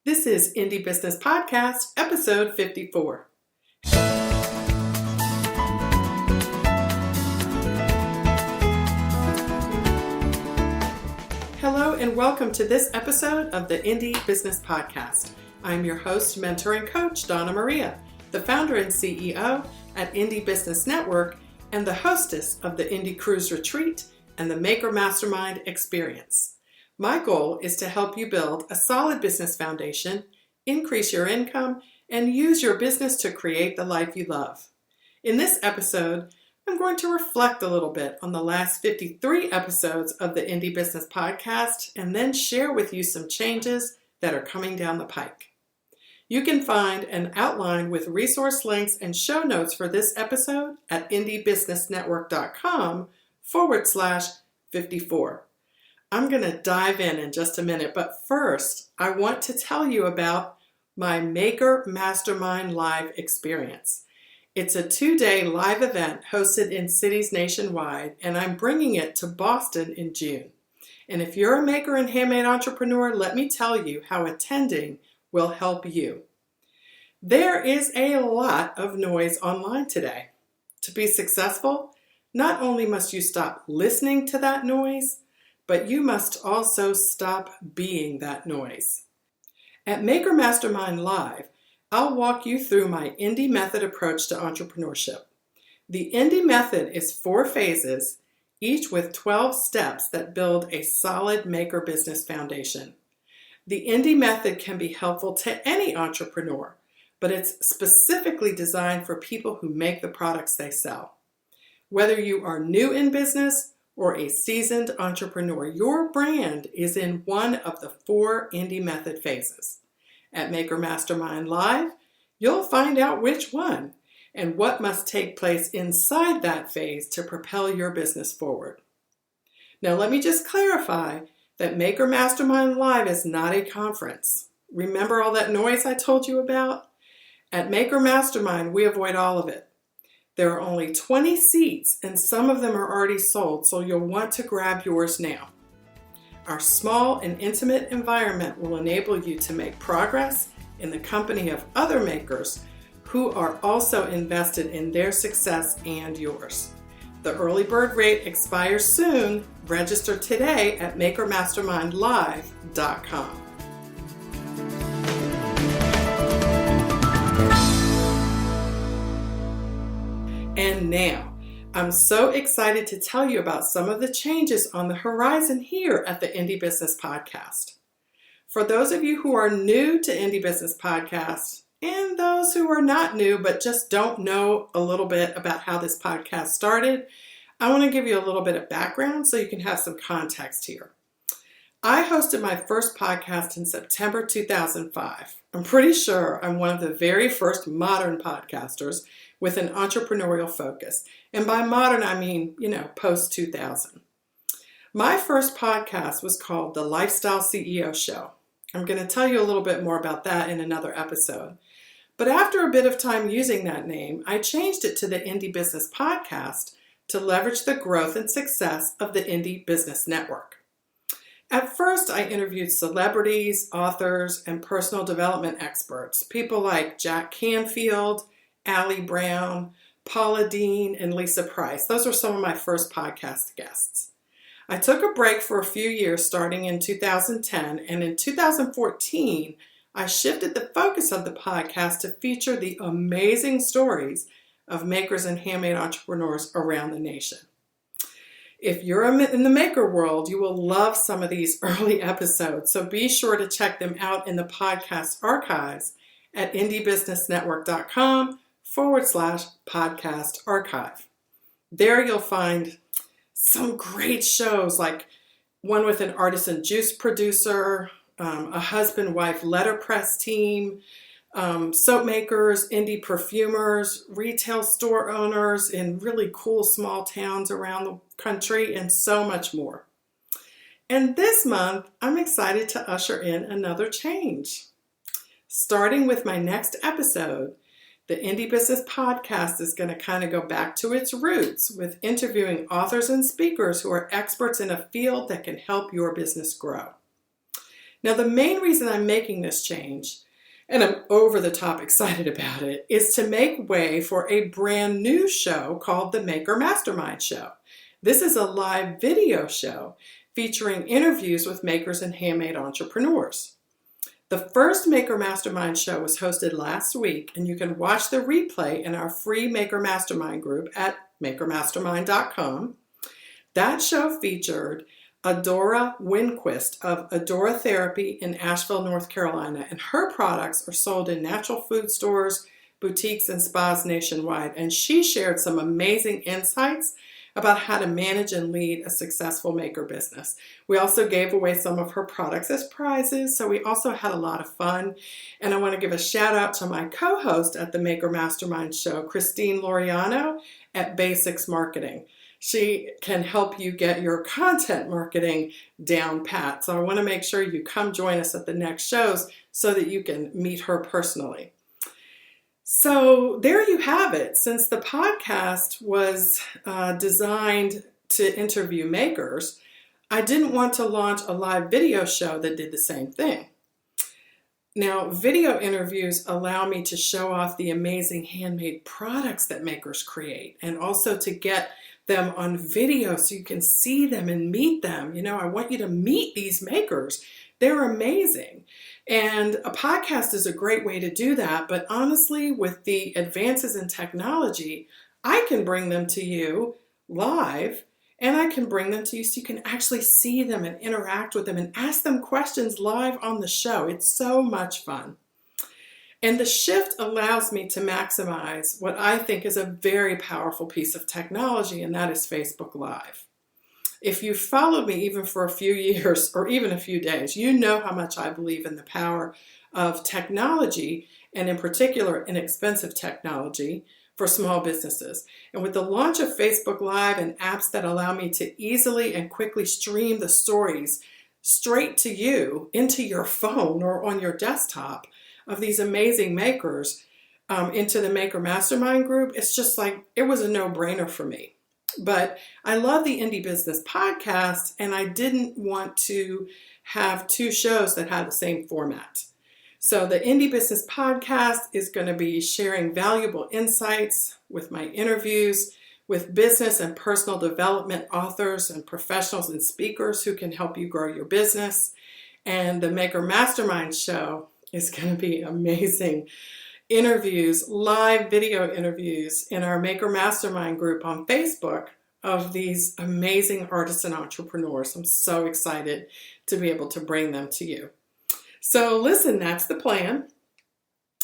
This is Indie Business Podcast, episode 54. Hello and welcome to this episode of the Indie Business Podcast. I'm your host, mentor, and coach, Donna Maria, the founder and CEO at Indie Business Network and the hostess of the Indie Cruise Retreat and the Maker Mastermind Experience. My goal is to help you build a solid business foundation, increase your income, and use your business to create the life you love. In this episode, I'm going to reflect a little bit on the last 53 episodes of the Indie Business Podcast and then share with you some changes that are coming down the pike. You can find an outline with resource links and show notes for this episode at indiebusinessnetwork.com/54. I'm going to dive in just a minute, but first, I want to tell you about my Maker Mastermind Live experience. It's a 2-day live event hosted in cities nationwide, and I'm bringing it to Boston in June. And if you're a maker and handmade entrepreneur, let me tell you how attending will help you. There is a lot of noise online today. To be successful, not only must you stop listening to that noise, but you must also stop being that noise. At Maker Mastermind Live, I'll walk you through my Indie Method approach to entrepreneurship. The Indie Method is 4 phases, each with 12 steps that build a solid maker business foundation. The Indie Method can be helpful to any entrepreneur, but it's specifically designed for people who make the products they sell. Whether you are new in business or a seasoned entrepreneur, your brand is in one of the 4 Indie Method phases. At Maker Mastermind Live, you'll find out which one and what must take place inside that phase to propel your business forward. Now, let me just clarify that Maker Mastermind Live is not a conference. Remember all that noise I told you about? At Maker Mastermind, we avoid all of it. There are only 20 seats and some of them are already sold, so you'll want to grab yours now. Our small and intimate environment will enable you to make progress in the company of other makers who are also invested in their success and yours. The early bird rate expires soon. Register today at makermastermindlive.com. And now, I'm so excited to tell you about some of the changes on the horizon here at the Indie Business Podcast. For those of you who are new to Indie Business Podcast, and those who are not new but just don't know a little bit about how this podcast started, I want to give you a little bit of background so you can have some context here. I hosted my first podcast in September 2005. I'm pretty sure I'm one of the very first modern podcasters with an entrepreneurial focus. And by modern, I mean, post-2000. My first podcast was called The Lifestyle CEO Show. I'm going to tell you a little bit more about that in another episode. But after a bit of time using that name, I changed it to the Indie Business Podcast to leverage the growth and success of the Indie Business Network. At first, I interviewed celebrities, authors, and personal development experts, people like Jack Canfield, Allie Brown, Paula Dean, and Lisa Price. Those were some of my first podcast guests. I took a break for a few years starting in 2010, and in 2014, I shifted the focus of the podcast to feature the amazing stories of makers and handmade entrepreneurs around the nation. If you're in the maker world, you will love some of these early episodes, so be sure to check them out in the podcast archives at indiebusinessnetwork.com/podcast archive. There you'll find some great shows like one with an artisan juice producer, a husband-wife letterpress team, soap makers, indie perfumers, retail store owners in really cool small towns around the country, and so much more. And this month, I'm excited to usher in another change. Starting with my next episode, the Indie Business Podcast is going to kind of go back to its roots with interviewing authors and speakers who are experts in a field that can help your business grow. Now, the main reason I'm making this change, and I'm over the top excited about it, is to make way for a brand new show called the Maker Mastermind Show. This is a live video show featuring interviews with makers and handmade entrepreneurs. The first Maker Mastermind show was hosted last week, and you can watch the replay in our free Maker Mastermind group at makermastermind.com. That show featured Adora Winquist of Adora Therapy in Asheville, North Carolina, and her products are sold in natural food stores, boutiques, and spas nationwide, and she shared some amazing insights about how to manage and lead a successful maker business. We also gave away some of her products as prizes, so we also had a lot of fun. And I want to give a shout out to my co-host at the Maker Mastermind Show, Christine Loriano at Basics Marketing. She can help you get your content marketing down pat. So I want to make sure you come join us at the next shows so that you can meet her personally. So there you have it. Since the podcast was designed to interview makers, I didn't want to launch a live video show that did the same thing. Now, video interviews allow me to show off the amazing handmade products that makers create, and also to get them on video so you can see them and meet them. I want you to meet these makers. They're amazing. And a podcast is a great way to do that. But honestly, with the advances in technology, I can bring them to you live, and I can bring them to you so you can actually see them and interact with them and ask them questions live on the show. It's so much fun. And the shift allows me to maximize what I think is a very powerful piece of technology, and that is Facebook Live. If you've followed me even for a few years or even a few days, you know how much I believe in the power of technology, and in particular, inexpensive technology for small businesses. And with the launch of Facebook Live and apps that allow me to easily and quickly stream the stories straight to you into your phone or on your desktop of these amazing makers into the Maker Mastermind group, it's just like, it was a no-brainer for me. But I love the Indie Business Podcast, and I didn't want to have two shows that had the same format. So the Indie Business Podcast is going to be sharing valuable insights with my interviews with business and personal development authors and professionals and speakers who can help you grow your business. And the Maker Mastermind show is going to be amazing interviews, live video interviews in our Maker Mastermind group on Facebook of these amazing artists and entrepreneurs. I'm so excited to be able to bring them to you. So listen, that's the plan.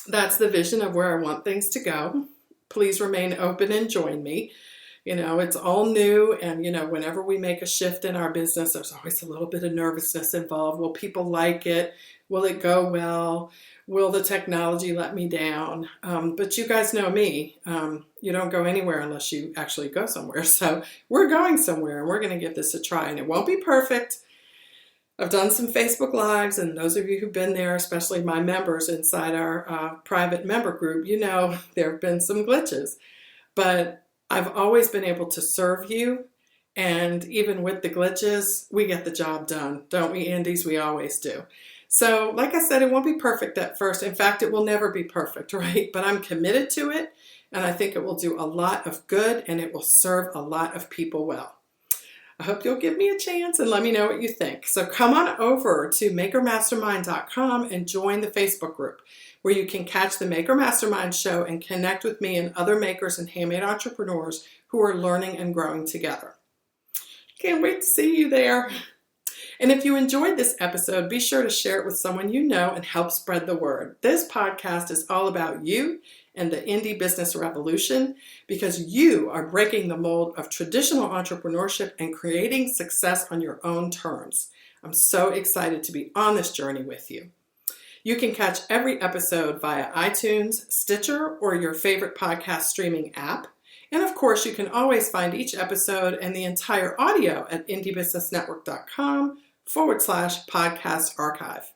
That's the vision of where I want things to go. Please remain open and join me. It's all new, and whenever we make a shift in our business, there's always a little bit of nervousness involved. Will people like it? Will it go well? Will the technology let me down? But you guys know me. You don't go anywhere unless you actually go somewhere. So we're going somewhere, and we're going to give this a try. And it won't be perfect. I've done some Facebook Lives, and those of you who've been there, especially my members inside our private member group, there have been some glitches. But I've always been able to serve you. And even with the glitches, we get the job done. Don't we, Indies? We always do. So, like I said, it won't be perfect at first. In fact, it will never be perfect, right? But I'm committed to it, and I think it will do a lot of good, and it will serve a lot of people well. I hope you'll give me a chance and let me know what you think. So come on over to makermastermind.com and join the Facebook group, where you can catch the Maker Mastermind show and connect with me and other makers and handmade entrepreneurs who are learning and growing together. Can't wait to see you there. And if you enjoyed this episode, be sure to share it with someone you know and help spread the word. This podcast is all about you and the indie business revolution, because you are breaking the mold of traditional entrepreneurship and creating success on your own terms. I'm so excited to be on this journey with you. You can catch every episode via iTunes, Stitcher, or your favorite podcast streaming app. And of course, you can always find each episode and the entire audio at indiebusinessnetwork.com/podcast archive.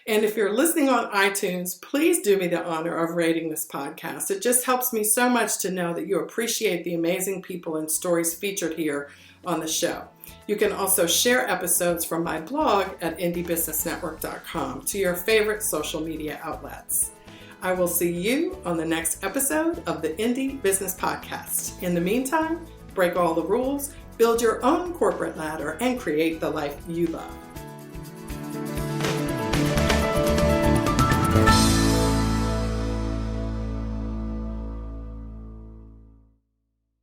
And if you're listening on iTunes, please do me the honor of rating this podcast. It just helps me so much to know that you appreciate the amazing people and stories featured here on the show. You can also share episodes from my blog at indiebusinessnetwork.com to your favorite social media outlets. I will see you on the next episode of the Indie Business Podcast. In the meantime, break all the rules, build your own corporate ladder, and create the life you love.